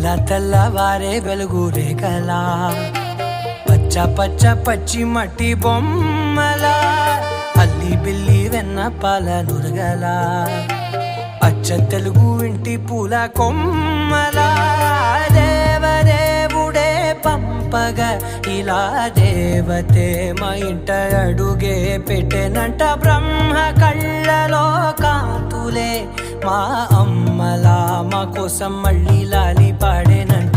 తెల్ల తెల్లవారే వెలుగు రేఖలా పచ్చ పచ్చ పచ్చి మట్టి బొమ్మలా అల్లి బిల్లి వెన్న పాల నురగలా అచ్చ తెలుగు ఇంటి పూల కొమ్మలా దేవదేవుడే పంపగా ఇలా దేవతే మా ఇంట అడుగే పెట్టెనంట బ్రహ్మ కళ్ళలో కాంతులే మా అమ్మలా మా కోసం మళ్ళీ లాలి పాడేనంట.